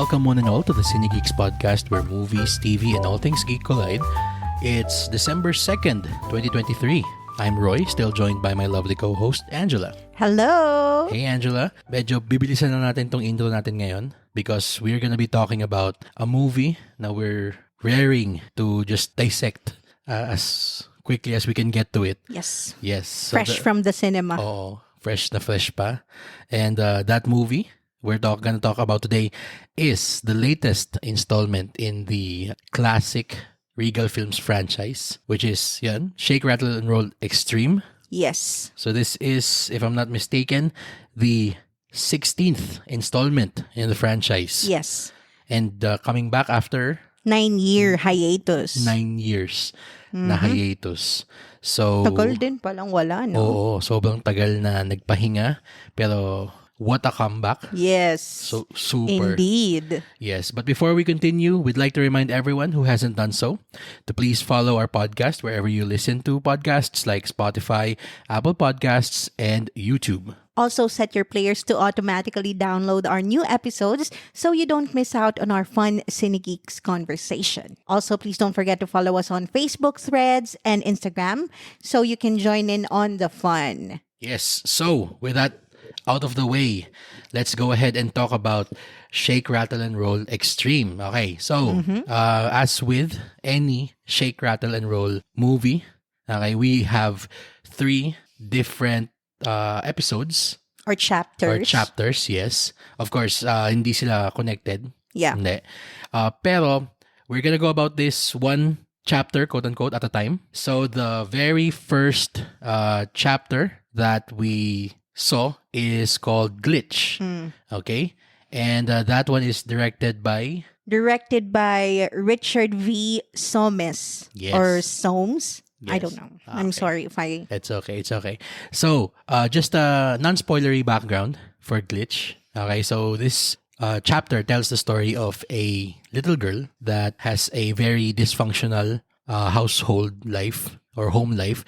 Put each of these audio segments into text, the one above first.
Welcome one and all to the Cinegeeks podcast where movies, TV, and all things geek collide. It's December 2nd, 2023. I'm Roy, still joined by my lovely co-host, Angela. Hello! Hey Angela, medyo bibilisan na natin tong intro natin ngayon because we're gonna be talking about a movie na we're raring to just dissect as quickly as we can get to it. Yes. Yes. Fresh from the cinema. Oh, fresh na fresh pa. And that movie we're gonna talk about today is the latest installment in the classic Regal Films franchise, which is Shake, Rattle and Roll Extreme. Yes. So this is, if I'm not mistaken, the 16th installment in the franchise. Yes. And coming back after 9-year hiatus. 9 years na hiatus. So Tagal din palang wala, no? Oo, sobrang tagal na nagpahinga. Pero what a comeback. Yes. So super. Indeed. Yes, but before we continue, we'd like to remind everyone who hasn't done so to please follow our podcast wherever you listen to podcasts like Spotify, Apple Podcasts, and YouTube. Also, set your players to automatically download our new episodes so you don't miss out on our fun Cinegeeks conversation. Also, please don't forget to follow us on Facebook, Threads, and Instagram so you can join in on the fun. Yes, so with that out of the way, let's go ahead and talk about Shake, Rattle, and Roll Extreme. Okay, so as with any Shake, Rattle, and Roll movie, okay, we have 3 different episodes. Or chapters. Yes. Of course, hindi sila connected. Yeah. Hindi. Pero, we're gonna go about this one chapter, quote-unquote, at a time. So, the very first chapter that we saw is called Glitch. Okay? And that one is directed by Richard V. Somes. Yes. Or Soames. Yes. I don't know. I'm sorry if I... It's okay. So, just a non-spoilery background for Glitch. Okay, so this chapter tells the story of a little girl that has a very dysfunctional household life or home life.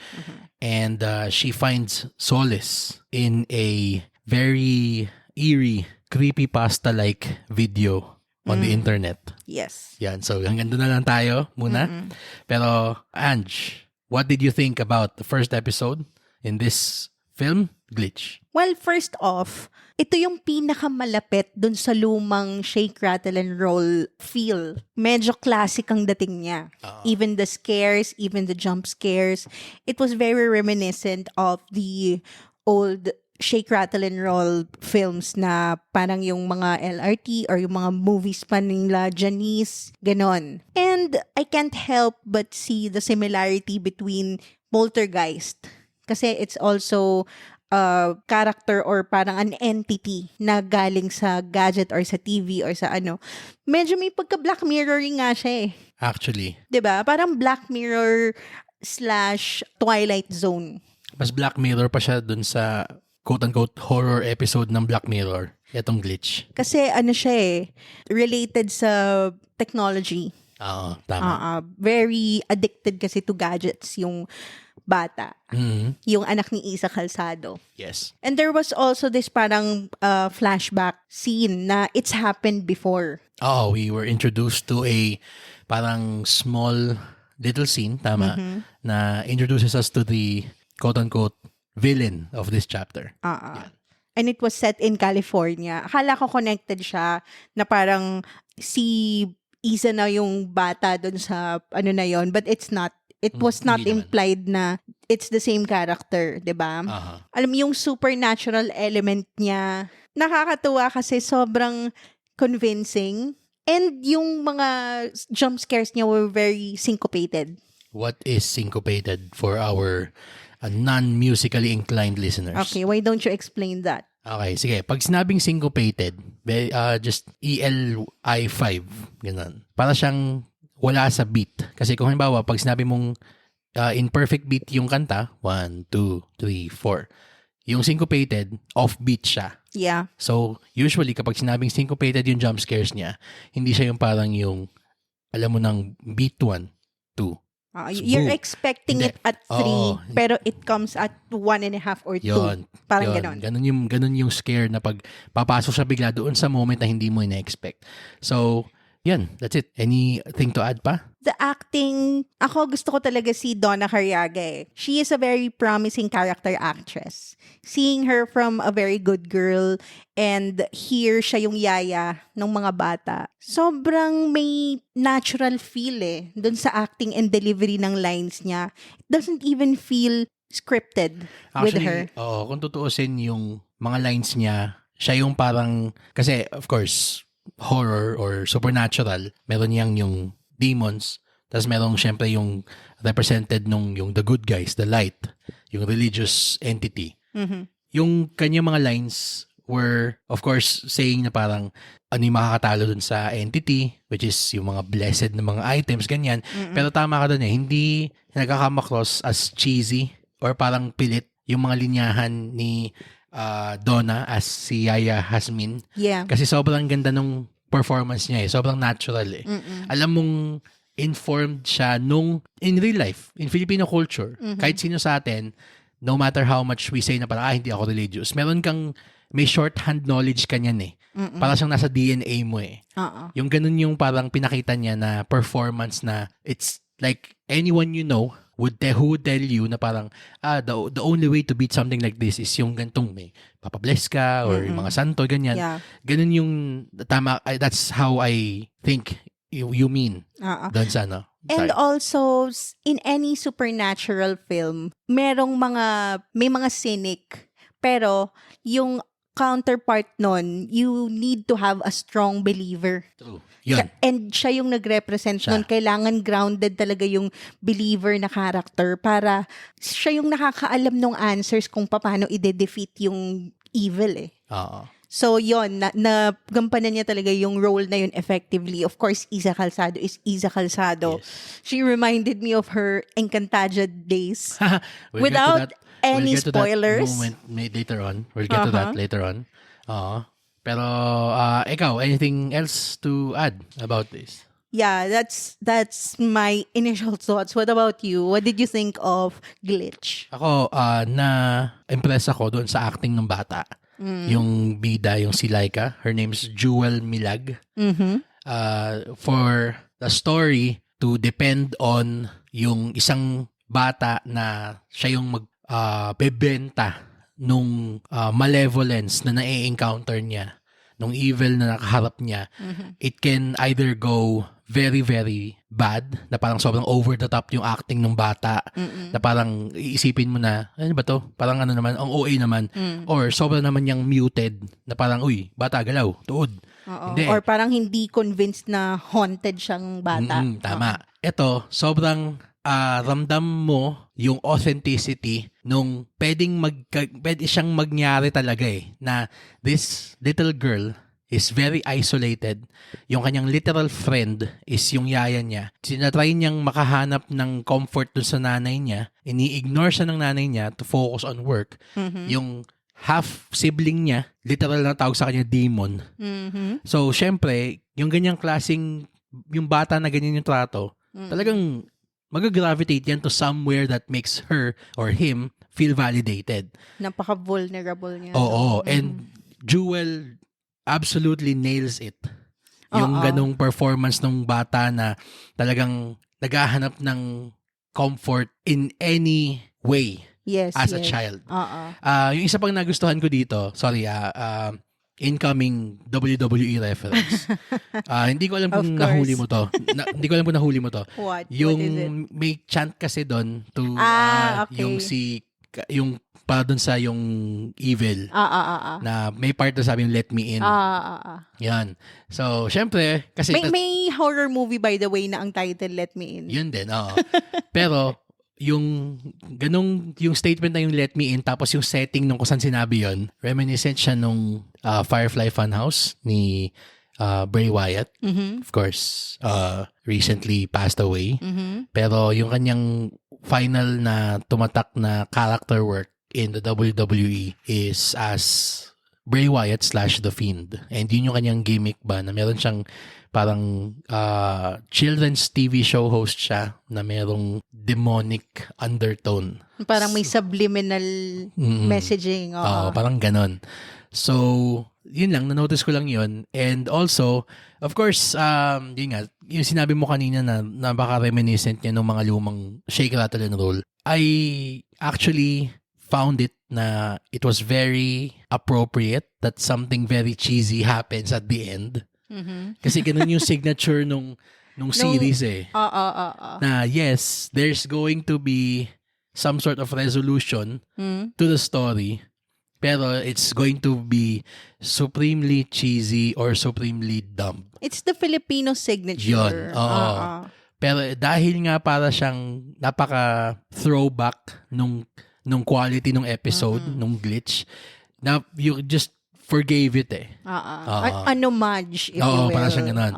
And she finds solace in a very eerie, creepypasta-like video on the internet. Yes. Yan, so hanggang doon na lang tayo muna. Pero, Ange, what did you think about the first episode in this film, Glitch? Well, first off, ito yung pinakamalapit dun sa lumang Shake, Rattle, and Roll feel. Medyo classic ang dating niya. Even the scares, even the jump scares. It was very reminiscent of the old Shake, Rattle, and Roll films na parang yung mga LRT or yung mga movies pa nila Janice, ganon. And I can't help but see the similarity between Poltergeist. Kasi it's also a character or parang an entity na galing sa gadget or sa TV or sa ano. Medyo may pagka-Black Mirroring nga siya eh. Actually. 'Di ba? Parang Black Mirror / Twilight Zone. Mas Black Mirror pa siya dun sa quote-unquote horror episode ng Black Mirror. Itong Glitch. Kasi ano siya eh, related sa technology. Oo, tama. Very addicted kasi to gadgets yung bata. Yung anak ni Isa Calzado. Yes. And there was also this parang flashback scene na it's happened before. Oh, we were introduced to a parang small little scene, tama, na introduces us to the quote-unquote villain of this chapter. Yeah. And it was set in California. Akala ko connected siya na parang si Isa na yung bata dun sa ano na yon, but it's not. It was not implied na it's the same character, 'di ba? Alam mo yung supernatural element niya. Nakakatuwa kasi sobrang convincing and yung mga jump scares niya were very syncopated. What is syncopated for our non-musically inclined listeners? Okay, why don't you explain that? Okay, sige. Pag sinabing syncopated, just ELI5, ganun. Para siyang wala sa beat. Kasi kung halimbawa, pag sinabi mong in perfect beat yung kanta, 1, 2, 3, 4. Yung syncopated, off-beat siya. Yeah. So, usually, kapag sinabing syncopated yung jump scares niya, hindi siya yung parang yung, alam mo ng beat 1, 2, You're Boo. expecting Hindi. it at 3, Oo. pero it comes at 1.5 or 2. Yun. Parang Yun. ganon. Ganun yung scare na pag papasok siya bigla doon sa moment na hindi mo ina-expect. So, yan. That's it. Anything to add pa? The acting, ako gusto ko talaga si Donna Cariaga eh. She is a very promising character actress. Seeing her from a very good girl and here siya yung yaya ng mga bata. Sobrang may natural feel eh dun sa acting and delivery ng lines niya. It doesn't even feel scripted with her. Actually, kung tutuusin yung mga lines niya, siya yung parang, kasi of course, horror or supernatural, meron niyang yung demons, tapos merong syempre yung represented nung yung the good guys, the light, yung religious entity. Mm-hmm. Yung kanyang mga lines were, of course, saying na parang ano yung makakatalo dun sa entity, which is yung mga blessed na mga items, ganyan. Mm-mm. Pero tama ka dun eh, hindi nagkakama-cross as cheesy or parang pilit yung mga linyahan ni Donna as si Yaya Hasmin. Yeah. Kasi sobrang ganda nung performance niya eh. Sobrang natural eh. Mm-mm. Alam mong informed siya nung in real life, in Filipino culture. Mhm. Kahit sino sa atin, no matter how much we say na parang, hindi ako religious, may shorthand knowledge ka niyan eh. Mm-mm. Para siyang nasa DNA mo eh. Uh-uh. Yung ganun yung parang pinakita niya na performance na it's like anyone you know who would tell you na parang the only way to beat something like this is yung gantong may papabless ka or yung mga santo, ganyan. Yeah. Ganun yung tama, that's how I think you mean doon sa ano. And Sorry. also, in any supernatural film, may mga cynic. Pero, yung counterpart nun, you need to have a strong believer. True. Yun. And siya yung nag-represent nun. Kailangan grounded talaga yung believer na character para siya yung nakakaalam ng answers kung paano i-defeat yung evil eh. Oo. So, yon na gampanan niya talaga yung role na yun effectively. Of course, Isa Calzado is Isa Calzado. Yes. She reminded me of her Encantadia days. We'll Without any get to that spoilers. moment later on. We'll get to that later on. Pero, ikaw, anything else to add about this? Yeah, that's my initial thoughts. What about you? What did you think of Glitch? Ako, na-impress ako doon sa acting ng bata. Yung bida, yung si Laika. Her name's Jewel Milag. Mm-hmm. For the story to depend on yung isang bata na siya yung bebenta nung malevolence na na-encounter niya, nung evil na nakaharap niya, it can either go very, very bad, na parang sobrang over the top yung acting ng bata, na parang iisipin mo na, ano ba to? Parang ano naman, ang OA naman. Or sobrang naman yung muted, na parang, uy, bata, galaw, tuod. Hindi. Or parang hindi convinced na haunted siyang bata. Tama. Ito, sobrang ramdam mo yung authenticity nung pwede siyang magyari talaga eh, na this little girl is very isolated. Yung kanyang literal friend is yung yaya niya. Sinatry niyang makahanap ng comfort dun sa nanay niya. Ini-ignore siya ng nanay niya to focus on work. Yung half-sibling niya, literal na tawag sa kanya demon. So, syempre, yung ganyang klaseng, yung bata na ganyan yung trato, talagang mag-gravitate yan to somewhere that makes her or him feel validated. Napaka-vulnerable niya. Oo. And Jewel absolutely nails it. Yung ganong performance ng bata na talagang naghahanap ng comfort in any way as a child. Yung isa pang nagustuhan ko dito, sorry, incoming WWE reference. Hindi ko alam kung nahuli mo to. Hindi ko alam kung nahuli mo to. What? Yung What is it? may chant kasi doon to Okay. yung para doon sa yung evil na may part na sabi yung let me in. Yan. So, syempre, kasi may horror movie by the way na ang title Let Me In. yun din, oo. Pero yung yung statement na yung let me in, tapos yung setting nung kung saan sinabi yun, reminiscent siya nung Firefly Funhouse ni Bray Wyatt. Of course, recently passed away. Pero yung kanyang final na tumatak na character work in the WWE is as Bray Wyatt / The Fiend. And yun yung kanyang gimmick ba na meron siyang parang children's TV show host siya na merong demonic undertone. Parang may subliminal messaging. Oo. Parang ganon. So, yun lang, na-notice ko lang yun. And also, of course, yun nga, yung sinabi mo kanina na napaka-reminiscent niya ng mga lumang Shake, Rattle and Roll. I actually found it na it was very appropriate that something very cheesy happens at the end. Kasi ganun yung signature nung series na yes, there's going to be some sort of resolution to the story, pero it's going to be supremely cheesy or supremely dumb. It's the Filipino signature. Yun, pero dahil nga para siyang napaka-throwback nung quality nung episode, nung glitch, na you just forgave it An homage, if you will. Parang siyang ganun.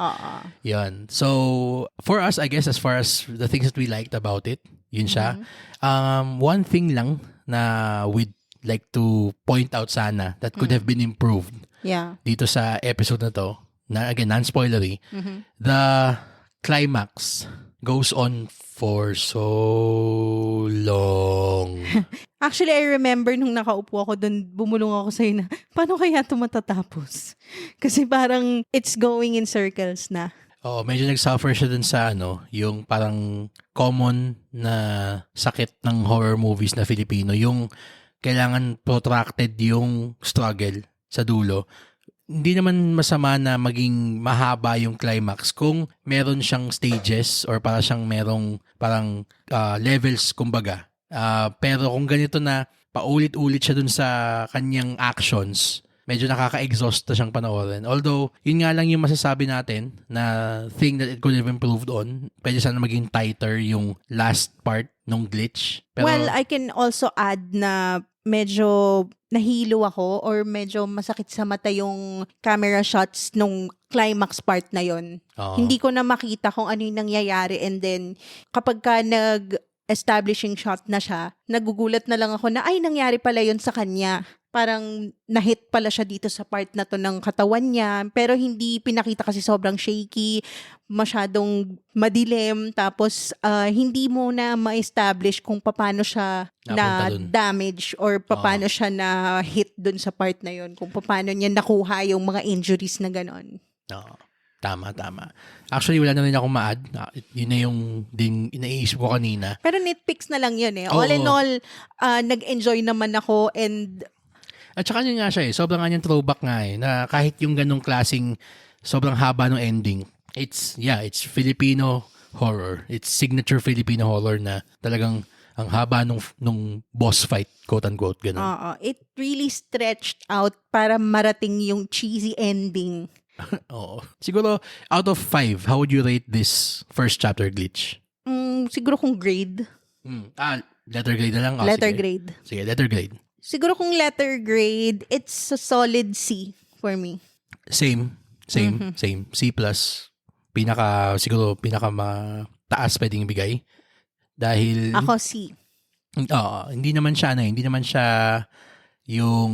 Yun. So, for us, I guess, as far as the things that we liked about it, yun siya. One thing lang na we'd like to point out sana that could have been improved dito sa episode na to, na again, non-spoilery, the climax goes on for so long. Actually, I remember nung nakaupo ako doon, bumulong ako sa'yo na, paano kaya ito matatapos? Kasi parang it's going in circles na. Medyo nag-suffer siya dun sa yung parang common na sakit ng horror movies na Filipino, yung kailangan protracted yung struggle sa dulo. Hindi naman masama na maging mahaba yung climax kung meron siyang stages or para siyang merong parang levels kumbaga. Pero kung ganito na paulit-ulit siya dun sa kanyang actions, medyo nakaka-exhaust na siyang panoorin. Although, yun nga lang yung masasabi natin na thing that it could have improved on. Pwede sana maging tighter yung last part nung glitch. Pero, well, I can also add na medyo nahilo ako or medyo masakit sa mata yung camera shots nung climax part na yon. Hindi ko na makita kung ano yung nangyayari, and then kapag ka nag-establishing shot na siya, nagugulat na lang ako na ay nangyari pala yon sa kanya. Parang na-hit pala siya dito sa part na to ng katawan niya, pero hindi pinakita kasi sobrang shaky, masyadong madilim, tapos hindi mo na ma-establish kung paano siya na damage or paano siya na hit dun sa part na yon, kung paano niya nakuha yung mga injuries na ganon. Tama. Actually, wala na rin akong ma-add. Yun na yung din inaisip ko kanina. Pero nitpicks na lang yun All in all, nag-enjoy naman ako, and at saka yun nga siya sobrang nga niyang throwback nga na kahit yung ganong klaseng sobrang haba ng ending, it's Filipino horror. It's signature Filipino horror na talagang ang haba nung boss fight, quote-unquote, ganun. It really stretched out para marating yung cheesy ending. Siguro, out of 5, how would you rate this first chapter glitch? Siguro kung grade. Letter grade na lang? Letter grade. Sige, letter grade. Siguro kung letter grade, it's a solid C for me. Same. C+. Siguro pinaka mataas pwedeng ibigay. Dahil ako C. Hindi naman siya yung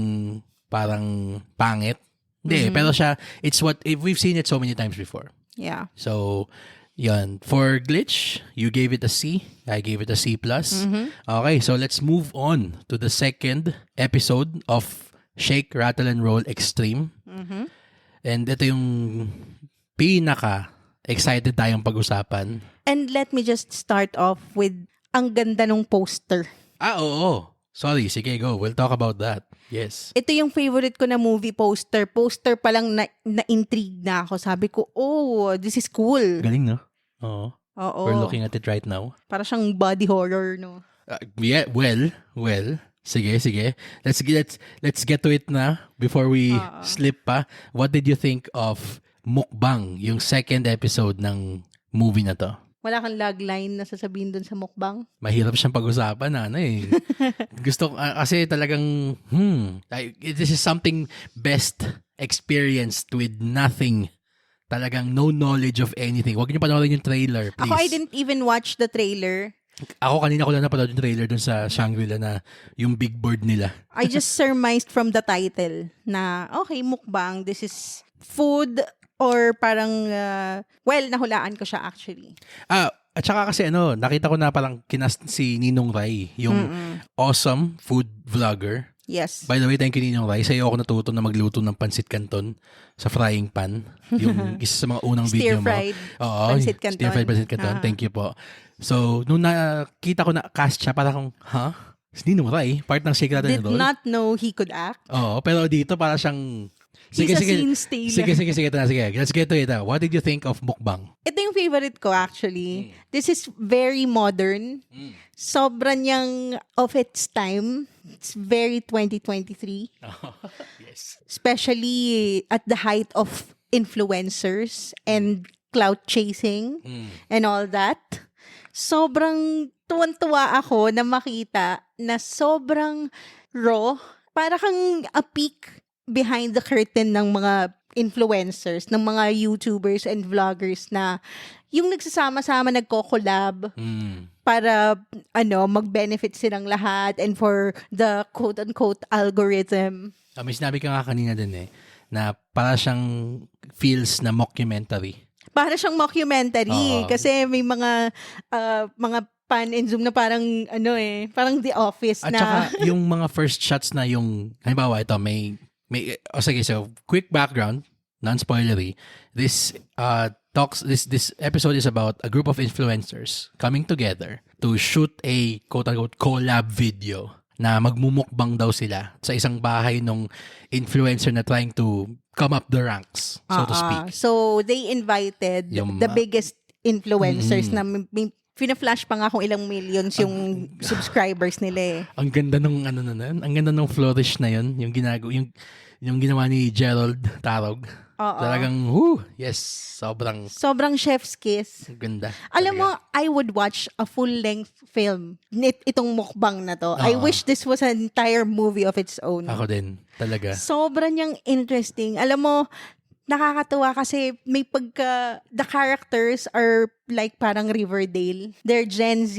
parang pangit. Hindi, pero siya, it's what we've seen it so many times before. Yeah. So, yan. For glitch, you gave it a C. I gave it a C+. Okay, so let's move on to the second episode of Shake, Rattle and Roll Extreme. And ito yung pinaka-excited tayong pag-usapan. And let me just start off with ang ganda ng poster. Oo. Sorry, sige, go. We'll talk about that. Yes. Ito yung favorite ko na movie poster. Poster pa lang na-intrigue na ako. Sabi ko, this is cool. Galing, no? Oo. We're looking at it right now. Para siyang body horror, no? Well. Sige. Let's get to it na before we slip pa. What did you think of Mukbang, yung second episode ng movie na to? Wala kang logline na sasabihin dun sa mukbang? Mahirap siyang pag-usapan, Gusto ko, kasi talagang, this is something best experienced with nothing. Talagang no knowledge of anything. Huwag niyo panoorin yung trailer, please. Ako, I didn't even watch the trailer. Ako kanina ko lang napanood yung trailer dun sa Shangri-La na yung big board nila. I just surmised from the title na, okay, mukbang, this is food or parang, nahulaan ko siya actually. At saka kasi nakita ko na parang kinast si Ninong Rai, yung awesome food vlogger. Yes. By the way, thank you Ninong Rai. Sa'yo ako natuto na magluto ng pansit canton sa frying pan. Yung isa sa mga unang video mo. Stir-fried pansit canton. Stir-fried pansit canton. Thank you po. So, nung nakita ko na cast siya, parang, si Ninong Rai, part ng Secret and Roll. Did not know he could act. Oo, pero dito para siyang... He's a scene stealer. Sige. Let's get to it. What did you think of mukbang? Ito yung favorite ko actually. This is very modern. Sobrang niyang of its time. It's very 2023. Yes. Especially at the height of influencers and clout chasing and all that. Sobrang tuwan-tuwa ako na makita na sobrang raw. Para kang a peek behind the curtain ng mga influencers, ng mga YouTubers and vloggers na yung nagsasama-sama, nagko-collab para mag-benefit silang lahat and for the quote-unquote algorithm. May sinabi ka nga kanina din na para siyang feels na mockumentary. Para siyang mockumentary kasi may mga pan and zoom na parang parang The Office At na. saka yung mga first shots na yung halimbawa ito sige, so quick background, non-spoilery. This episode is about a group of influencers coming together to shoot a quote-unquote collab video na magmumukbang daw sila sa isang bahay nung influencer na trying to come up the ranks, so to speak. So they invited the biggest influencers na fina-flash pa nga kung ilang millions yung subscribers nila Ang ganda nung ang ganda nung flourish na yun, yung ginawa ni Gerald Tarog. Talagang yes, sobrang chef's kiss. Ganda. Alam mo, I would watch a full-length film itong mukbang na to. I wish this was an entire movie of its own. Ako din, talaga. Sobrang niyang interesting. Alam mo, nakakatuwa kasi may the characters are like parang Riverdale. They're Gen Z,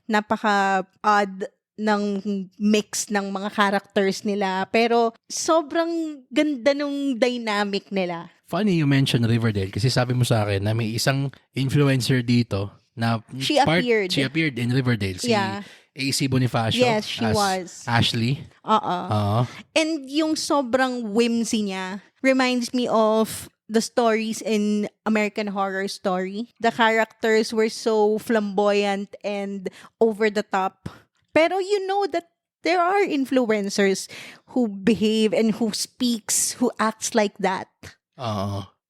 napaka-odd ng mix ng mga characters nila. Pero sobrang ganda nung dynamic nila. Funny you mentioned Riverdale kasi sabi mo sa akin na may isang influencer dito na She appeared in Riverdale. Si AC Bonifacio. Yes, she was. Ashley. And yung sobrang whimsy niya reminds me of the stories in American Horror Story. The characters were so flamboyant and over the top. Pero you know that there are influencers who behave and who speaks, who acts like that.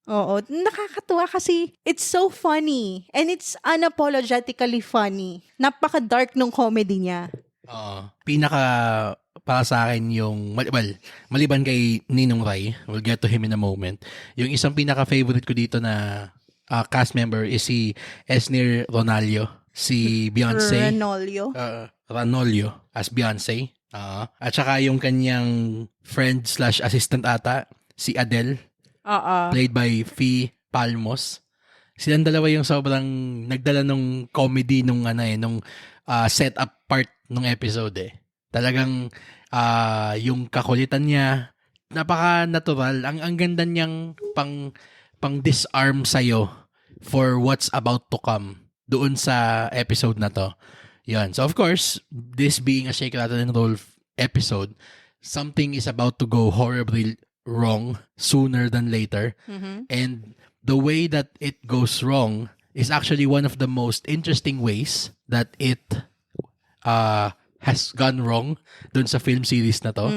Oo, nakakatuwa kasi it's so funny and it's unapologetically funny. Napaka-dark nung comedy niya. Para sa akin yung, maliban kay Ninong Rai, we'll get to him in a moment, yung isang pinaka-favorite ko dito na cast member is si Esnir Ronaldo, si Beyonce. Ranolio as Beyonce. At saka yung kanyang friend / assistant ata, si Adele. Played by Fee Palmos. Silang dalawa yung sobrang nagdala nung comedy nung setup part nung episode Talagang yung kakulitan niya, napaka-natural. Ang ganda niyang pang disarm sa'yo for what's about to come doon sa episode na to. Yan. So of course, this being a Shake, Rattle and Roll episode, something is about to go horribly wrong sooner than later. And the way that it goes wrong is actually one of the most interesting ways that it has gone wrong dun sa film series na to.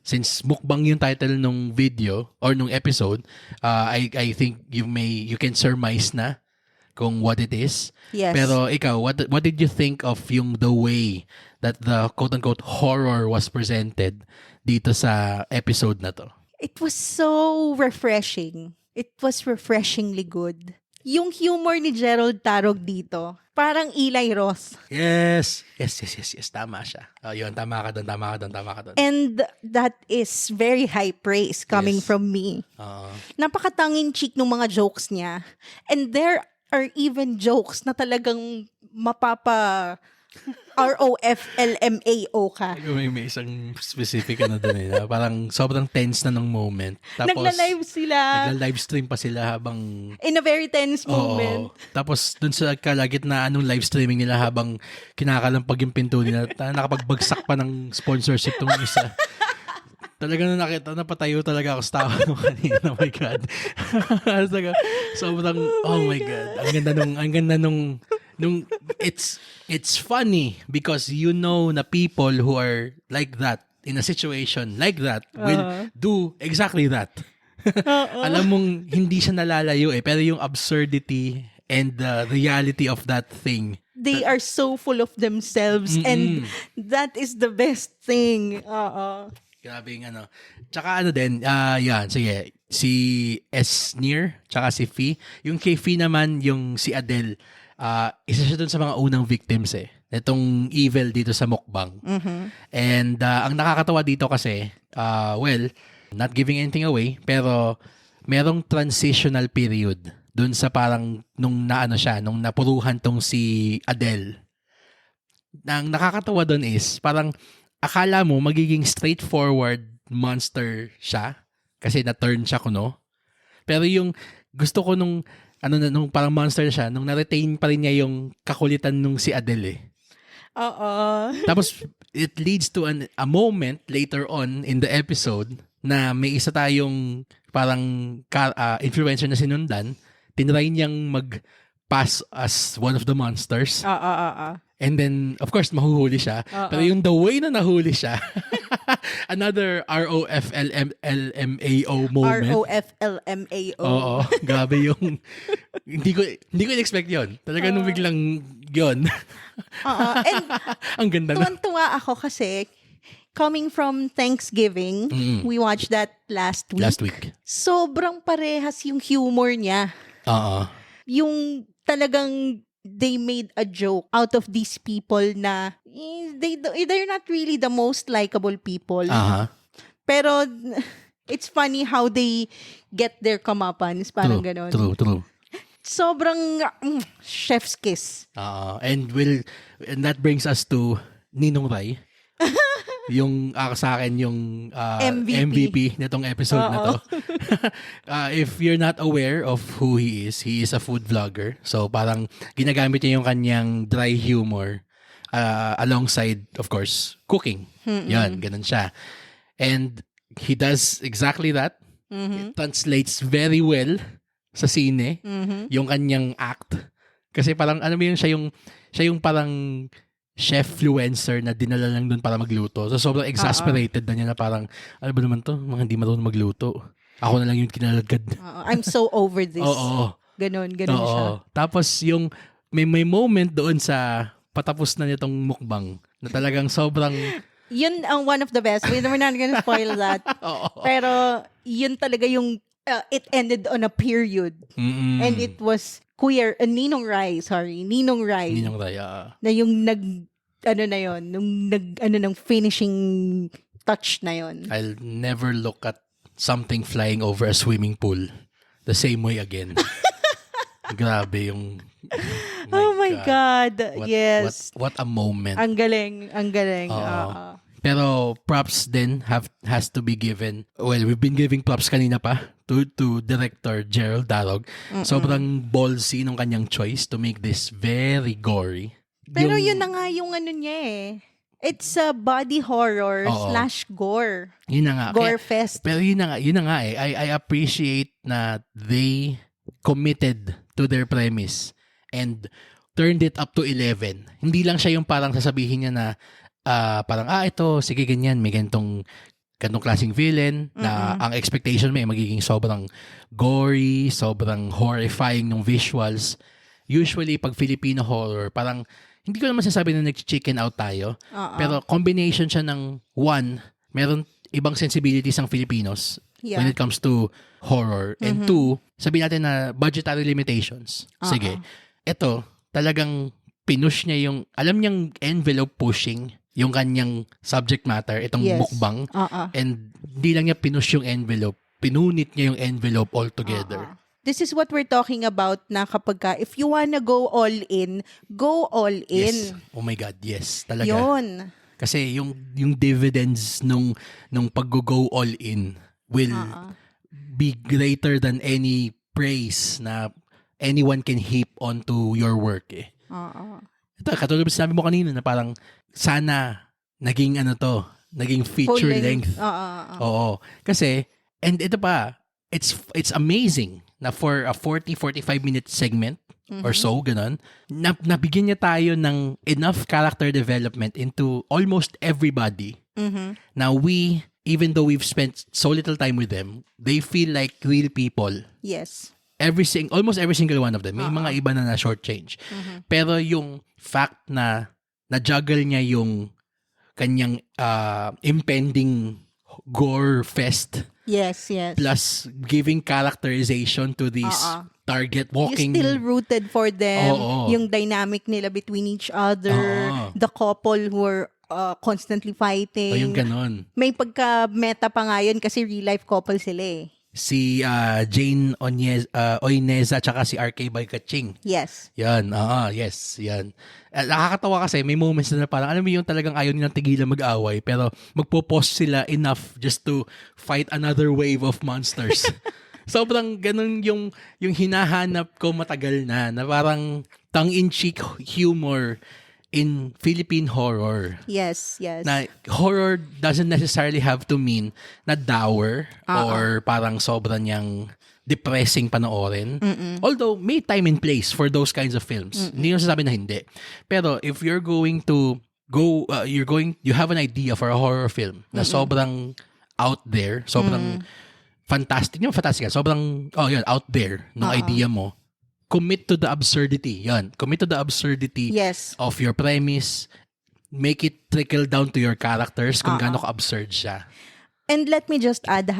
Since mukbang yung title nung video or nung episode, I think you can surmise na kung what it is. Yes. Pero ikaw, what did you think of the way that the quote-unquote horror was presented dito sa episode na to? It was so refreshing. It was refreshingly good. Yung humor ni Gerald Tarog dito, parang Eli Roth. Yes. Tama siya. Yun, tama ka doon. And that is very high praise coming from me. Napakatanging cheek ng mga jokes niya. And there are even jokes na talagang mapapa ROFLMAO ka. May isang specific dun na parang sobrang tense na ng moment. Tapos, Nagla-live sila. Nagla-livestream pa sila habang... In a very tense moment. Tapos dun sa kalagitnaan ng live streaming nila habang kinakalampag yung pinto nila, nakapagbagsak pa ng sponsorship tong isa. Talagang nakita, napatayo talaga ako sa tawa nung kanina. Oh my God. Sobrang, oh my God. Ang ganda nung it's funny because you know na people who are like that, in a situation like that, will do exactly that. Alam mong hindi siya nalalayo pero yung absurdity and the reality of that thing. They are so full of themselves and that is the best thing. Grabe yung Tsaka din, yan, sige. Si Esnir, tsaka si Fee. Yung kay Fee naman, yung si Adele, isa siya dun sa mga unang victims itong evil dito sa mukbang. And ang nakakatawa dito kasi, not giving anything away, pero merong transitional period dun sa parang nung napuruhan tong si Adele. Ang nakakatawa dun is, parang akala mo magiging straightforward monster siya kasi na-turn siya kuno. Pero yung gusto ko nung parang monster siya, nung na-retain pa rin niya yung kakulitan nung si Adele. Tapos it leads to a moment later on in the episode na may isa tayong parang influencer na sinundan, tinry niyang mag-pass as one of the monsters. And then, of course, mahuhuli siya. Pero yung the way na nahuli siya, another ROFLMAO moment. ROFLMAO. Oo, grabe yung... hindi ko in-expect yun. Talaga nung biglang yun. And ang ganda na. tuwan-tuwa ako kasi coming from Thanksgiving, we watched that last week. Sobrang parehas yung humor niya. Yung talagang they made a joke out of these people na they're not really the most likable people. Pero it's funny how they get their comeuppance. Parang ganon. True. Sobrang chef's kiss. And that brings us to Ninong Rai. Yung sa akin yung MVP nitong episode na to. If you're not aware of who he is a food vlogger. So parang ginagamit niya yung kanyang dry humor alongside, of course, cooking. Yan, ganun siya. And he does exactly that. It translates very well sa sine, yung kanyang act. Kasi parang, siya yung parang chef-fluencer na dinala lang doon para magluto. So, sobrang exasperated na niya na parang, ano ba naman to? Mga hindi marunong magluto. Ako na lang yung kinalagad. I'm so over this. Ganon siya. Tapos, yung may moment doon sa patapos na nitong mukbang na talagang sobrang... Yun ang one of the best. We're not gonna spoil that. Pero, yun talaga yung it ended on a period. And it was Ninong Rai. Na yung ng finishing touch na yon. I'll never look at something flying over a swimming pool the same way again. Grabe yung... Oh my God. Yes. What a moment. Ang galing. Pero props din has to be given. Well, we've been giving props kanina pa to director Gerald Darrog. Sobrang ballsy ng kanyang choice to make this very gory. Pero yun na nga yung niya It's a body horror / gore. Yun na nga. Gore fest. Pero yun na nga I appreciate na they committed to their premise and turned it up to 11. Hindi lang siya yung parang sasabihin niya na parang, ito, sige ganyan, may ganitong klaseng villain na ang expectation may magiging sobrang gory, sobrang horrifying ng visuals. Usually, pag Filipino horror, parang, hindi ko naman sasabi na nag-chicken out tayo, pero combination siya ng one, meron ibang sensibilities ang Filipinos when it comes to horror, and two, sabihin natin na budgetary limitations. Sige, ito, talagang pinush niya yung, alam niyang envelope pushing, yung kanyang subject matter, itong mukbang. And di lang niya pinush yung envelope. Pinunit niya yung envelope altogether. this is what we're talking about na kapag if you wanna go all in, go all in. Yes. Oh my God, yes. Talaga. Yun. Kasi yung dividends nung pag-go all in will be greater than any praise na anyone can heap onto your work eh. Ito, katulad sinabi mo kanina na parang sana naging naging feature length. Oo. Kasi, and ito pa, it's amazing na for a 40-45 minute segment or so, ganun, nabigyan niya tayo ng enough character development into almost everybody. Now even though we've spent so little time with them, they feel like real people. Yes. Almost every single one of them. May mga iba na shortchange. Pero yung fact na na-juggle niya yung kanyang impending gore fest. Yes. Plus giving characterization to these target walking. You still rooted for them. Yung dynamic nila between each other. The couple who are constantly fighting. Yung ganon. May pagka-meta pa nga yun kasi real-life couple sila eh. Si Jane Oineza tsaka si RK Balkaching. Yes. Yan, yes, yan. Nakakatawa kasi may moments na parang alam mo yung talagang ayaw nilang tigilan mag-away pero magpo-pause sila enough just to fight another wave of monsters. Sobrang ganun yung hinahanap ko matagal na parang tongue-in-cheek humor in Philippine horror. Yes. Na horror doesn't necessarily have to mean na dour or parang sobrang niyang depressing panoorin. Although may time and place for those kinds of films. Hindi ko sasabihin na hindi. Pero if you're going to go you have an idea for a horror film na sobrang out there, sobrang fantastic, sobrang out there ng idea mo. Commit to the absurdity. Yan. Commit to the absurdity of your premise. Make it trickle down to your characters kung gaano ka-absurd siya. And let me just add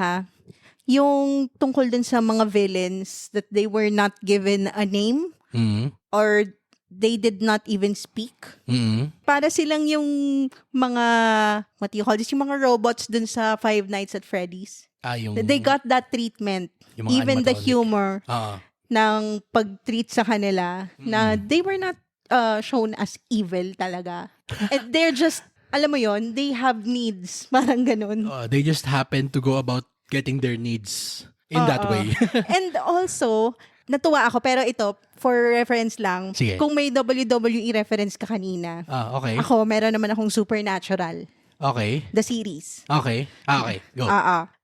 yung tungkol din sa mga villains that they were not given a name or they did not even speak. Para silang yung mga, what do you call this, yung mga robots dun sa Five Nights at Freddy's. They got that treatment. Even the humor. Ng pag-treat sa kanila na they were not shown as evil talaga. And they're just, alam mo yon, they have needs. Parang ganun. They just happen to go about getting their needs in that way. And also, natuwa ako, pero ito, for reference lang, sige. Kung may WWE reference ka kanina, okay. Ako, meron naman akong Supernatural. Okay. The series. Okay. Okay, go.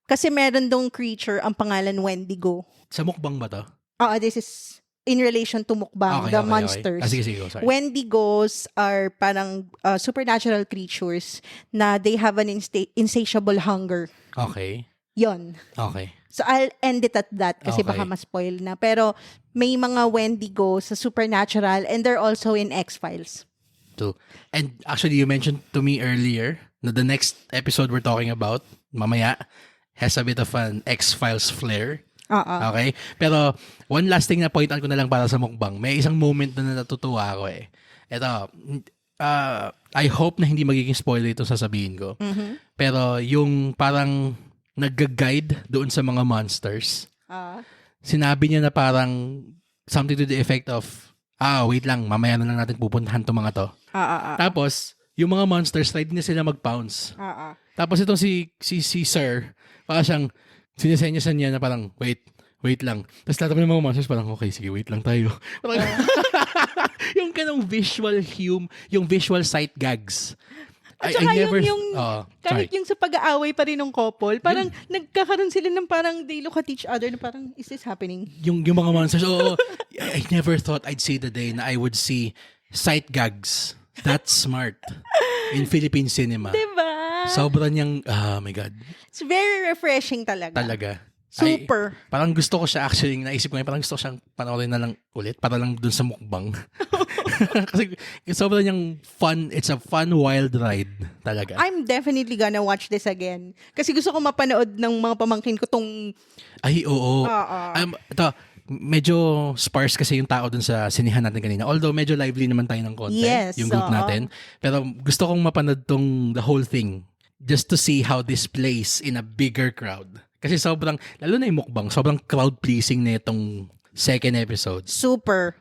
Kasi meron dong creature, ang pangalan Wendigo. Sa mukbang ba to? This is in relation to mukbang, the monsters. Okay. Sige, sorry. Wendigos are parang supernatural creatures na they have an insatiable hunger. Okay. Yon. Okay. So I'll end it at that kasi baka ma-spoil na. Pero may mga Wendigo sa Supernatural and they're also in X-Files. Too. And actually, you mentioned to me earlier na the next episode we're talking about, mamaya, has a bit of an X-Files flair. Okay? Pero, one last thing na point out ko na lang para sa mukbang. May isang moment na natutuwa ako eh. Ito, I hope na hindi magiging spoiler ito sasabihin ko. Pero, yung parang nag-guide doon sa mga monsters, sinabi niya na parang something to the effect of, wait lang, mamaya na lang natin pupuntahan itong mga to. Tapos, yung mga monsters, ready na sila mag-pounce. Tapos itong si Sir, parang siyang, sinisenyasan niya na parang, wait lang. Tapos lahat ng mga monsters parang, okay, sige, wait lang tayo. Parang, yung kanong yung visual sight gags. At saka kahit yung sa pag-aaway pa rin ng couple, parang nagkakaroon sila ng parang they look at each other na parang, is this happening? Yung mga monsters, I never thought I'd see the day na I would see sight gags that smart in Philippine cinema. Diba? Sobrang niyang, oh my God. It's very refreshing talaga. Super. Parang gusto ko siya actually, naisip ko parang gusto ko siyang panoorin na lang ulit para lang dun sa mukbang. Kasi sobrang niyang fun, it's a fun wild ride talaga. I'm definitely gonna watch this again. Kasi gusto ko mapanood ng mga pamangkin ko tong... Ay, oo. Ito, medyo sparse kasi yung tao dun sa sinihan natin kanina. Although medyo lively naman tayo ng konti, yung group natin. Pero gusto kong mapanood tong the whole thing just to see how this plays in a bigger crowd. Kasi lalo na yung mukbang, sobrang crowd-pleasing na itong second episode. Super.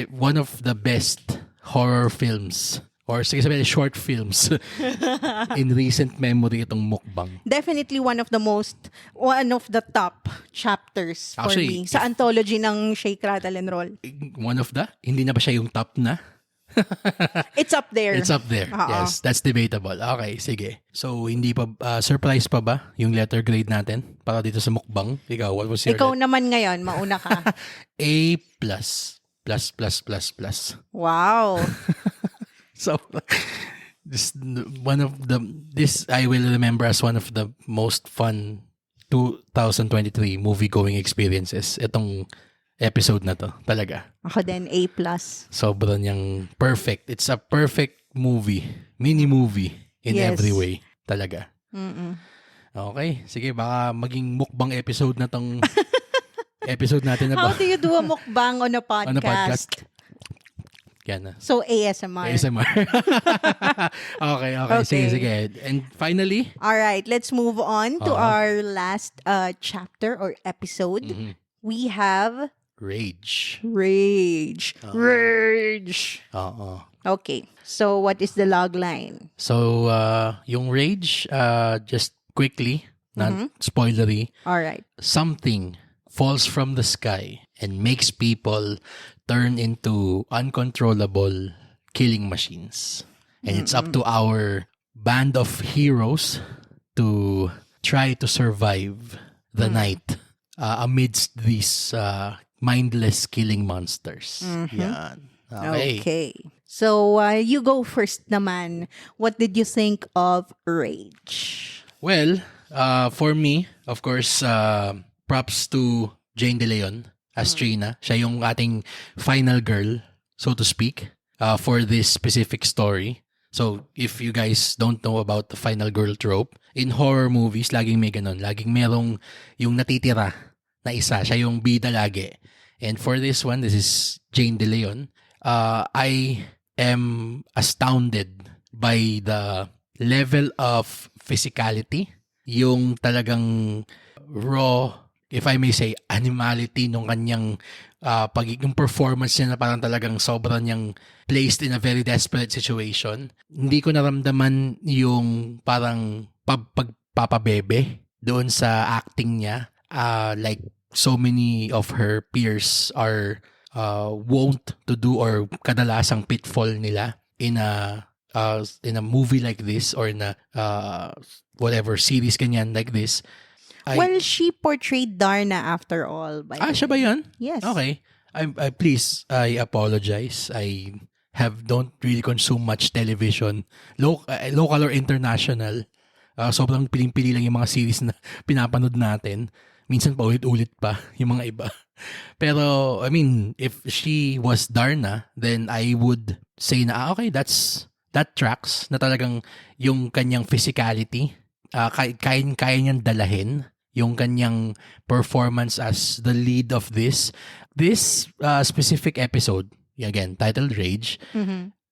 One of the best horror films or sige sabihin, short films in recent memory itong mukbang. Definitely one of the top chapters for Actually, me sa anthology ng Shake, Rattle and Roll. Hindi na ba siya yung top na? It's up there. It's up there. Yes, that's debatable. Okay, sige. So, hindi pa, surprise pa ba yung letter grade natin para dito sa mukbang? Ikaw, what was your Ikaw naman ngayon, mauna ka. A+. Plus. Wow. So, this I will remember as one of the most fun 2023 movie-going experiences. Itong episode na to, talaga. Ako din, A+. Sobrang niyang perfect. It's a perfect movie. Mini-movie in every way. Talaga. Okay. Sige, baka maging mukbang episode na tong episode natin na ba? How do you do a mukbang on a podcast? On a podcast? Yan na. So, ASMR. Okay. Sige. And finally? Alright, let's move on to our last chapter or episode. We have Rage. Okay. So, what is the log line? So, yung Rage, just quickly, not spoilery. Alright. Something falls from the sky and makes people turn into uncontrollable killing machines. And it's up to our band of heroes to try to survive the night amidst these mindless killing monsters. Yan. Okay. So, you go first naman. What did you think of Rage? Well, for me, of course, props to Jane De Leon as Trina. Siya yung ating final girl, so to speak, for this specific story. So, if you guys don't know about the final girl trope, in horror movies, laging may ganun. Laging merong yung natitira na isa. Siya yung bida lagi. And for this one, this is Jane De Leon. I am astounded by the level of physicality. Yung talagang raw, if I may say, animality nung kanyang yung performance niya na parang talagang sobrang niyang placed in a very desperate situation. Hindi ko naramdaman yung parang pagpapabebe doon sa acting niya. Like so many of her peers are wont to do or kadalasang pitfall nila in a movie like this or in a whatever series ganyan like this. Well, she portrayed Darna after all. Siya ba yun? Yes. Okay. I apologize. I don't really consume much television, local or international. Sobrang piling-pili lang yung mga series na pinapanood natin. Minsan pa ulit-ulit pa yung mga iba. Pero, I mean, if she was Darna, then I would say na, okay, that tracks na talagang yung kanyang physicality, kaya niyang dalahin yung kanyang performance as the lead of this specific episode, again, titled Rage.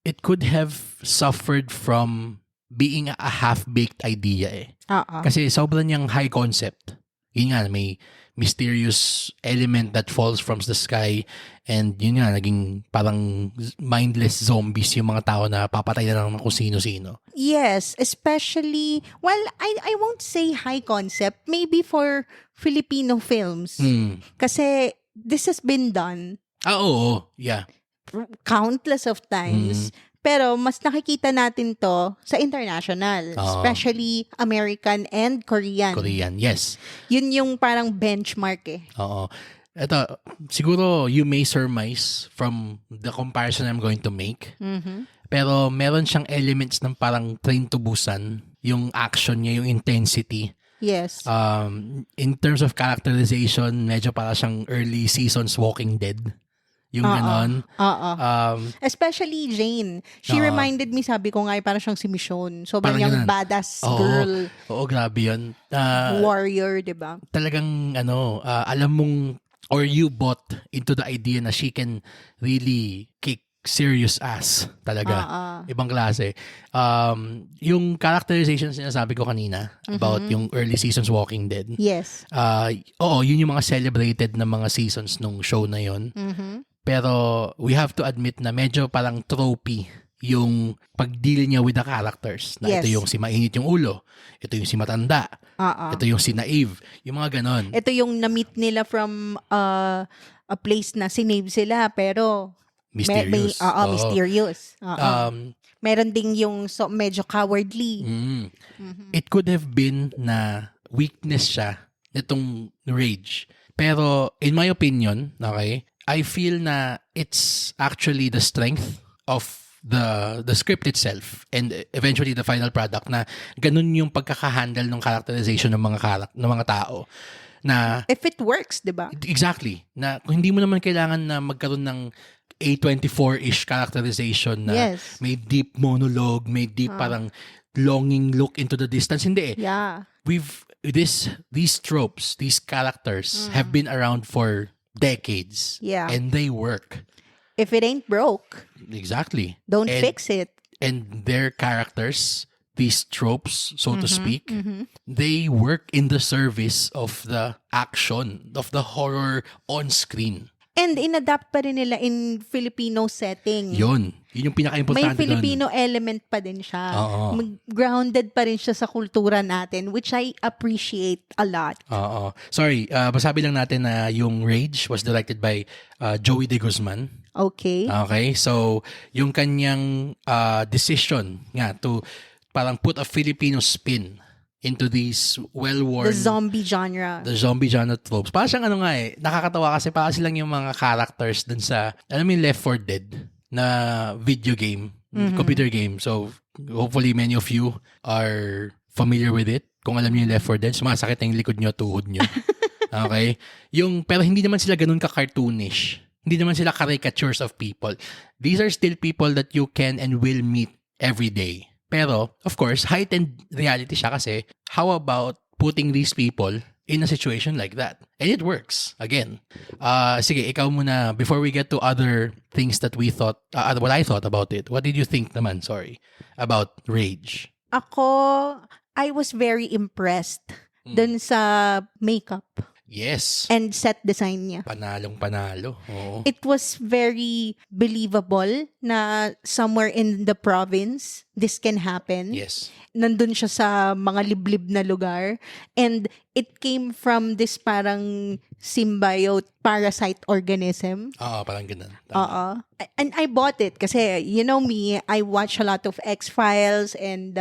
It could have suffered from being a half-baked idea Kasi sobrang niyang high concept. Yun nga, may mysterious element that falls from the sky and yun nga, naging parang mindless zombies yung mga tao na papatay na lang ng kung sino-sino. Yes, especially, well, I won't say high concept, maybe for Filipino films. Kasi this has been done. Oo, yeah. Countless of times. Pero mas nakikita natin to sa international, especially American and Korean. Korean, yes. Yun yung parang benchmark Oo. Ito, siguro you may surmise from the comparison I'm going to make. Pero meron siyang elements ng parang Train to Busan, yung action niya, yung intensity. Yes. In terms of characterization, medyo para siyang early seasons Walking Dead. Yung ganon. Especially Jane. She reminded me, sabi ko nga, parang siyang si Michonne. So, parang badass girl. Oo, grabe yun. Warrior, diba? Talagang, alam mong, or you bought into the idea na she can really kick serious ass talaga. Ibang klase. Yung characterization sinasabi ko kanina about yung early seasons Walking Dead. Yes. Oo, yun yung mga celebrated na mga seasons nung show na yun. Pero we have to admit na medyo parang tropey yung pag-deal niya with the characters. Na ito yung si mainit yung ulo. Ito yung si matanda. Ito yung si naive. Yung mga ganon. Ito yung na-meet nila from a place na sinave sila pero Mysterious. Mysterious. Meron ding yung medyo cowardly. It could have been na weakness siya nitong rage. Pero in my opinion, okay, I feel na it's actually the strength of the script itself and eventually the final product na ganun yung pagkakahandle ng characterization ng mga tao na if it works, 'di ba? Exactly. Na kung hindi mo naman kailangan na magkaroon ng A24-ish characterization na may deep monologue, may deep parang longing look into the distance. Hindi eh. Yeah. These tropes, these characters have been around for decades. Yeah. And they work. If it ain't broke, exactly. Don't fix it. And their characters, these tropes, so to speak, they work in the service of the action, of the horror on screen. And inadapt pa rin nila in Filipino setting. Yun yung pinaka-importante May Filipino element pa din siya. Grounded pa rin siya sa kultura natin, which I appreciate a lot. Sorry, basabi lang natin na yung Rage was directed by Joey De Guzman. Okay, so yung kanyang decision nga to parang put a Filipino spin into these well-worn... The zombie genre tropes. Parang siyang nakakatawa kasi parang silang yung mga characters dun sa, alam mo yung Left 4 Dead na video game, computer game. So, hopefully many of you are familiar with it. Kung alam niyo yung Left 4 Dead, sumasakit na yung likod nyo, tuhod nyo. Okay? Pero hindi naman sila ganun ka-cartoonish. Hindi naman sila caricatures of people. These are still people that you can and will meet every day. Pero, of course, heightened reality siya kasi how about putting these people in a situation like that? And it works. Again. Sige, ikaw muna, before we get to other things that we thought, what I thought about it, what did you think naman, about Rage? Ako, I was very impressed dun sa makeup. Yes. And set design niya. Panalo. Oo. It was very believable na somewhere in the province, this can happen. Yes. Nandun siya sa mga liblib na lugar. And it came from this parang symbiote parasite organism. Parang ganun. And I bought it kasi, you know me, I watch a lot of X-Files and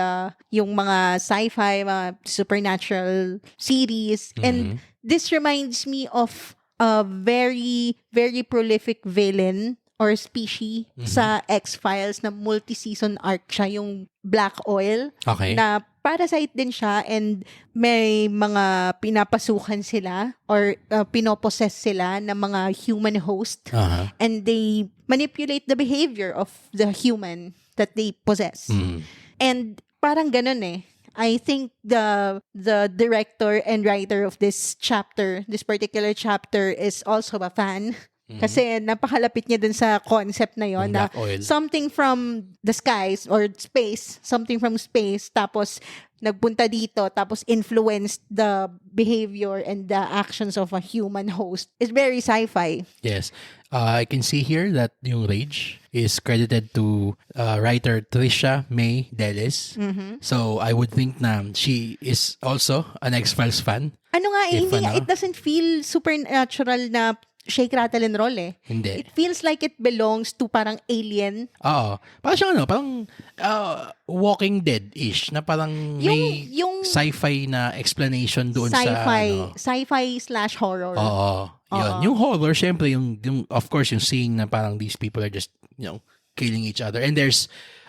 yung mga sci-fi, mga supernatural series. And this reminds me of a very, very prolific villain or species sa X-Files na multi-season arc siya, yung Black Oil. Okay. Na parasite din siya and may mga pinapasukan sila or pinopossess sila ng mga human host. And they manipulate the behavior of the human that they possess. And parang ganun eh. I think the director and writer of this particular chapter is also a fan. Kasi napakalapit niya dun sa concept na yon na something from the skies or space, tapos nagpunta dito, tapos influenced the behavior and the actions of a human host. It's very sci-fi. Yes. I can see here that yung Rage is credited to writer Trisha May Delis. So I would think na she is also an X-Files fan. It doesn't feel supernatural na shake, rattle, and roll eh. Hindi. It feels like it belongs to parang alien. Parang siyang parang Walking Dead-ish na parang may sci-fi na explanation doon sci-fi/horror. Yun. Yung horror, syempre, yung of course, yung seeing na parang these people are just, killing each other. And there's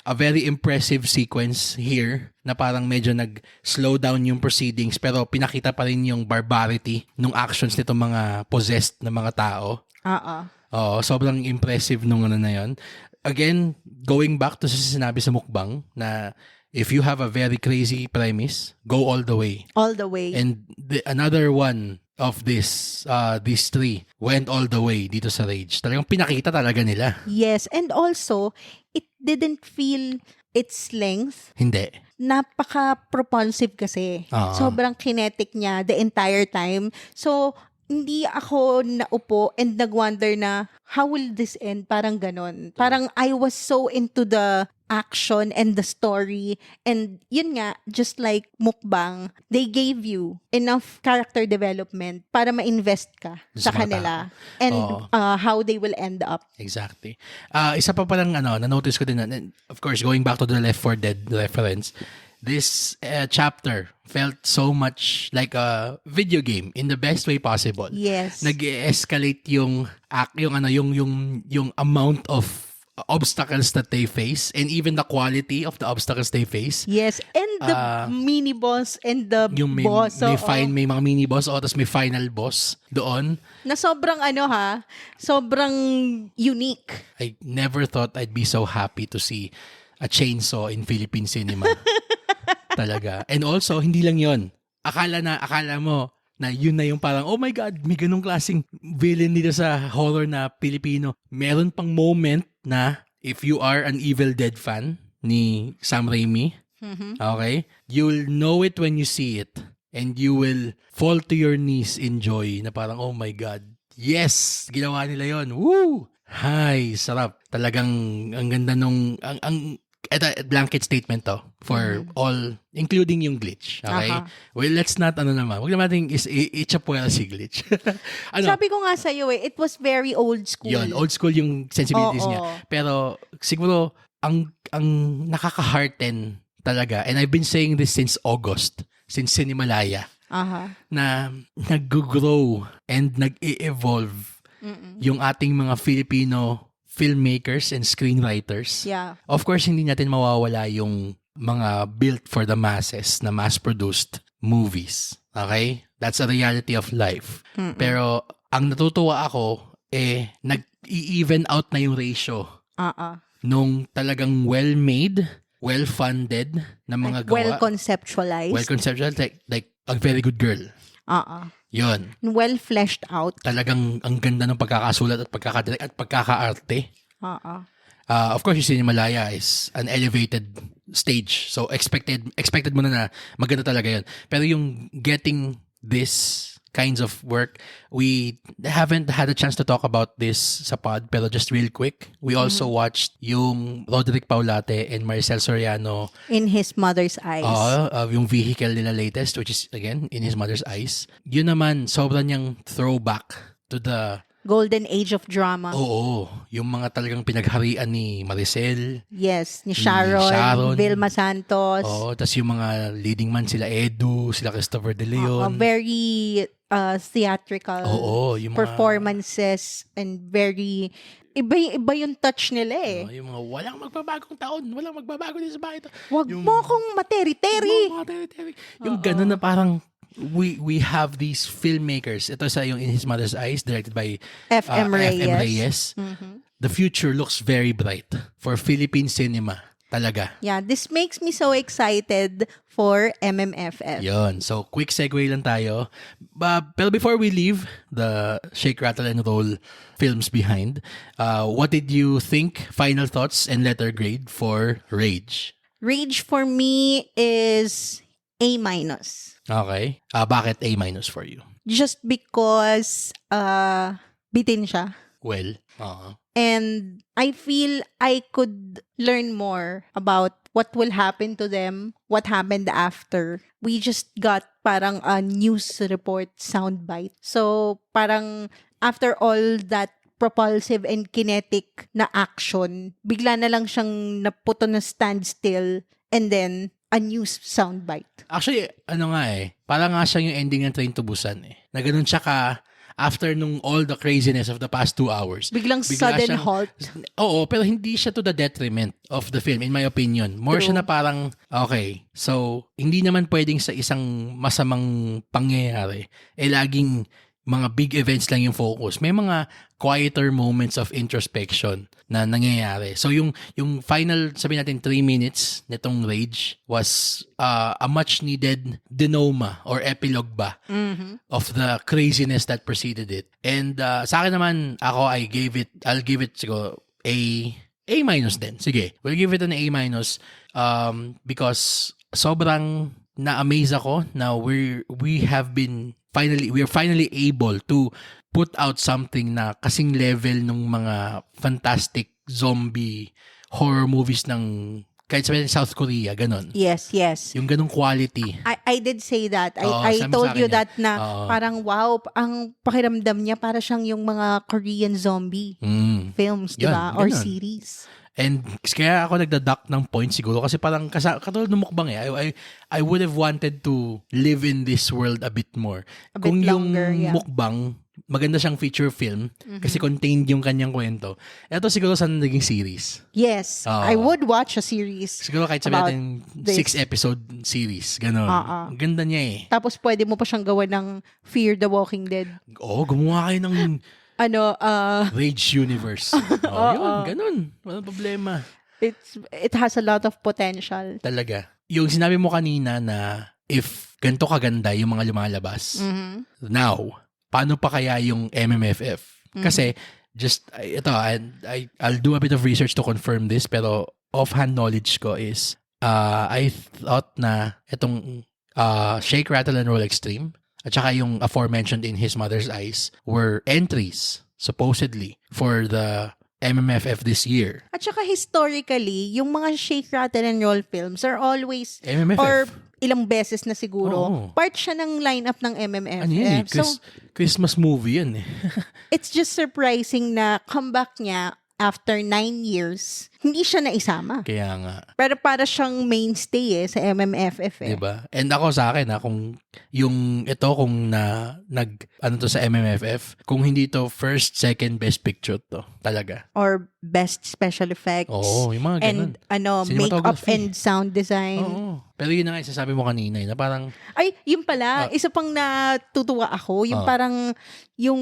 a very impressive sequence here na parang medyo nag-slow down yung proceedings pero pinakita pa rin yung barbarity ng actions nito mga possessed na mga tao. Sobrang impressive nung na yun. Again, going back to sa sinabi sa mukbang na if you have a very crazy premise, go all the way. All the way. And another one of these three went all the way dito sa Rage. Talagang pinakita talaga nila. Yes, and also, it didn't feel its length. Hindi. Napaka-propulsive kasi. Sobrang kinetic niya the entire time. So, hindi ako naupo and nag-wonder na, how will this end? Parang ganon. Parang I was so into the action and the story. And yun nga, just like mukbang, they gave you enough character development para ma-invest ka sa kanila. And how they will end up. Exactly. Isa pa palang na-notice ko din, of course, going back to the Left 4 Dead reference, this chapter felt so much like a video game in the best way possible. Yes. Nag-escalate yung amount of obstacles that they face and even the quality of the obstacles they face. Yes, and the mini boss and the boss. May mga mini boss tapos may final boss doon. Na sobrang sobrang unique. I never thought I'd be so happy to see a chainsaw in Philippine cinema. Talaga. And also, hindi lang yon. Akala mo na yun na yung parang, oh my God, may ganong klaseng villain dito sa horror na Pilipino. Meron pang moment na if you are an Evil Dead fan ni Sam Raimi, okay, you'll know it when you see it. And you will fall to your knees in joy na parang, oh my God, yes, ginawa nila yon. Woo! Hay, sarap. Talagang ang ganda nung ito, blanket statement to for all, including yung glitch. Okay? Well, let's not, wag naman natin i-chapuela si glitch. Sabi ko nga sa'yo it was very old school. Yun, old school yung sensibilities niya. Pero, siguro, ang nakaka-hearten talaga, and I've been saying this since August, since Cinemalaya, na nag-grow and nag-evolve yung ating mga Filipino filmmakers and screenwriters. Yeah. Of course, hindi natin mawawala yung mga built for the masses na mass-produced movies. Okay? That's a reality of life. Pero, ang natutuwa ako, nag-i-even out na yung ratio nung talagang well-made, well-funded na mga gawa. Well-conceptualized. Well-conceptualized, like a very good girl. Yun. Well fleshed out. Talagang ang ganda ng pagkakasulat at pagkakadirect at pagkakaarte. Of course, yung Cinemalaya is an elevated stage. So, expected mo na maganda talaga yun. Pero yung getting this kinds of work, we haven't had a chance to talk about this sa pod, pero just real quick, we also watched yung Roderick Paulate and Maricel Soriano In His Mother's Eyes. Yung vehicle nila latest, which is, again, In His Mother's Eyes. Yun naman, sobrang niyang throwback to the Golden Age of Drama. Oo. Yung mga talagang pinagharian ni Maricel. Yes. Ni Sharon. Vilma Santos. Oo. Tas yung mga leading man, sila Edu, sila Christopher De Leon. Very theatrical yung mga performances and very... Iba yung touch nila yung mga walang magbabagong taon, walang magbabago din sa bahay. Wag mo akong materi-teri. Yung ganun na parang we have these filmmakers. Ito sa yung In His Mother's Eyes, directed by F.M. Reyes. The future looks very bright for Philippine cinema. Talaga. Yeah, this makes me so excited for MMFF. Yun. So, quick segue lang tayo. Pero before we leave the Shake, Rattle, and Roll films behind, what did you think? Final thoughts and letter grade for Rage? Rage for me is A-. Okay. Bakit A- for you? Just because bitin siya. Well, And I feel I could learn more about what will happen to them, what happened after. We just got parang a news report soundbite. So parang after all that propulsive and kinetic na action, bigla na lang siyang naputo na standstill and then a news soundbite. Actually, parang nga siya yung ending ng Train to Busan na ganun siya ka after nung all the craziness of the past 2 hours. Biglang sudden halt. Oo, pero hindi siya to the detriment of the film, in my opinion. More siya na parang, okay, so, hindi naman pwedeng sa isang masamang pangyayari, laging mga big events lang yung focus. May mga quieter moments of introspection na nangyayari. So yung final, sabihin natin 3 minutes nitong Rage was a much needed denouement or epilogue ba of the craziness that preceded it. And sa akin naman, I'll give it siguro A minus din. Sige, we'll give it an A minus because sobrang na-amaze ako na we are finally able to put out something na kasing level ng mga fantastic zombie horror movies ng kahit sabihin South Korea, ganon. Yes. Yung ganong quality. I did say that. Oo, I sabi told sa akin you yan. that na Oo. parang wow, ang pakiramdam niya para siyang yung mga Korean zombie films, di ba? Yun, Or ganun. series. And kaya ako nagdadak ng point siguro kasi parang katulad ng mukbang I would have wanted to live in this world a bit more. A bit Kung longer, yung yeah. mukbang, maganda siyang feature film kasi contained yung kanyang kwento. Ito siguro sana naging series. Yes. Oo. I would watch a series. Siguro kahit sabihin natin this. 6-episode series. Ganon. Ang ganda niya eh. Tapos pwede mo pa siyang gawa ng Fear the Walking Dead. Oo, gumawa kayo ng Rage Universe. Yun, ganun. Walang problema. It has a lot of potential. Talaga. Yung sinabi mo kanina na if ganito kaganda yung mga lumalabas, now, paano pa kaya yung MMFF? Kasi, I'll do a bit of research to confirm this, pero offhand knowledge ko is, I thought na itong Shake, Rattle, and Roll Extreme, at saka yung aforementioned In His Mother's Eyes were entries, supposedly, for the MMFF this year. At saka historically, yung mga Shake, Rattle, and Roll films are always, MMFF. or ilang beses na siguro, Oo. part siya ng lineup ng MMFF. Ano yan eh? So, Christmas movie yan eh. it's just surprising na comeback niya after 9 years, hindi siya naisama. Kaya nga. Pero para siyang mainstay sa MMFF eh. Diba? And ako sa akin kung to sa MMFF, kung hindi to first, second best picture to. Talaga. Or best special effects. Oo, yung mga ganun. And makeup and sound design. Oo. Pero yun na nga, sasabi mo kanina, na parang, Ay, yun pala, isa pang natutuwa ako, yung parang, yung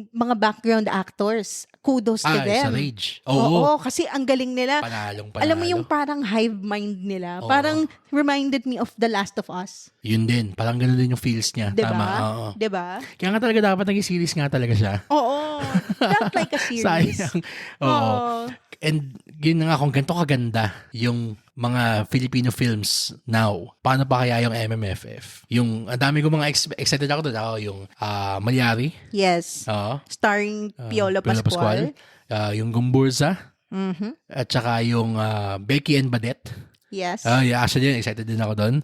mga background actors, kudos to them. sa Rage. Oo, kasi ang galing nila. Panalo. Alam mo yung parang hive mind nila. Oo. Parang reminded me of The Last of Us. Yun din. Parang ganun din yung feels niya. Diba? Tama. Oo. Diba? Kaya nga talaga dapat naging series nga talaga siya. Oo. Not like a series. Sayang. Oo. And yun na nga, kung ganito kaganda yung mga Filipino films now, paano pa kaya yung MMFF? Yung, ang dami ko mga excited ako doon. Ako yung Malyari. Yes. Oo. Starring Piolo Pascual. Yung Gumburza. At saka yung Becky and Badette. Yes. Actually, excited din ako doon.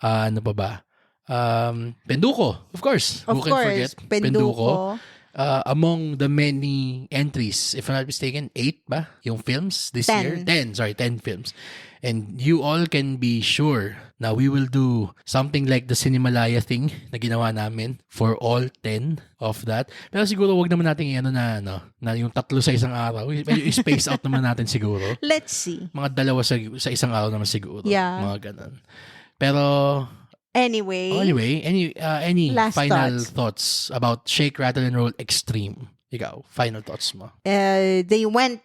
Ano pa ba? Penduko, of course. Of Who can forget? Penduko. Among the many entries, if I'm not mistaken, 8 ba? Yung films this 10. year? 10 films. And you all can be sure na we will do something like the Cinemalaya thing na ginawa namin for all 10 of that. Pero siguro wag naman natin na yung 3 sa isang araw. Medyo space out naman natin siguro. Let's see. Mga 2 sa isang araw naman siguro. Yeah. Mga ganun. Pero Anyway, any Last final thoughts about Shake, Rattle, and Roll Extreme? Ikaw, final thoughts mo. they went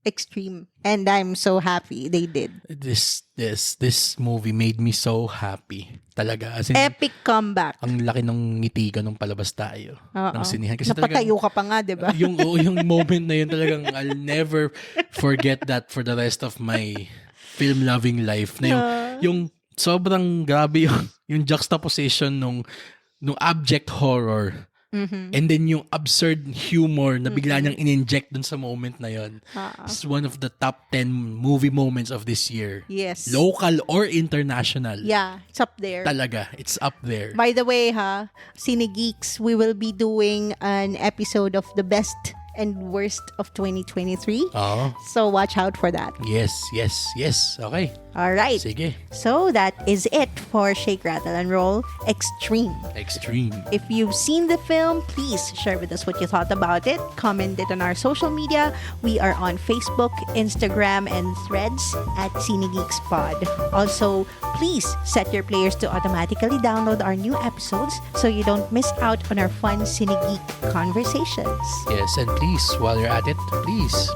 extreme and I'm so happy they did. This movie made me so happy. Talaga. As in, Epic comeback. ang laki ng ngiti ko nung palabas tayo ng sinihan. Kasi Napatayo ka pa nga, di ba? yung moment na yun talagang I'll never forget that for the rest of my film-loving life. Na yung sobrang grabe yung juxtaposition nung abject horror and then yung absurd humor na bigla niyang in-inject dun sa moment na yun. It's one of the top 10 movie moments of this year. Yes. Local or international. Yeah, it's up there. Talaga, it's up there. By the way, Cinegeeks, we will be doing an episode of the best and worst of 2023. Oo. So watch out for that. Yes. Okay. All right. Sige. So that is it for Shake, Rattle, and Roll Extreme. Extreme. If you've seen the film, please share with us what you thought about it. Comment it on our social media. We are on Facebook, Instagram, and Threads at Cinegeeks Pod. Also, please set your players to automatically download our new episodes so you don't miss out on our fun Cinegeek conversations. Yes, and please, while you're at it, please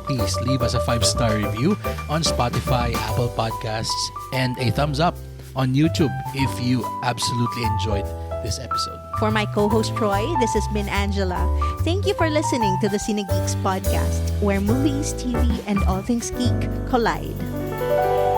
leave us a 5-star review on Spotify, Apple Podcasts, and a thumbs up on YouTube if you absolutely enjoyed this episode. For my co-host Troy, this has been Angela. Thank you for listening to the Cinegeeks podcast, where movies, TV, and all things geek collide.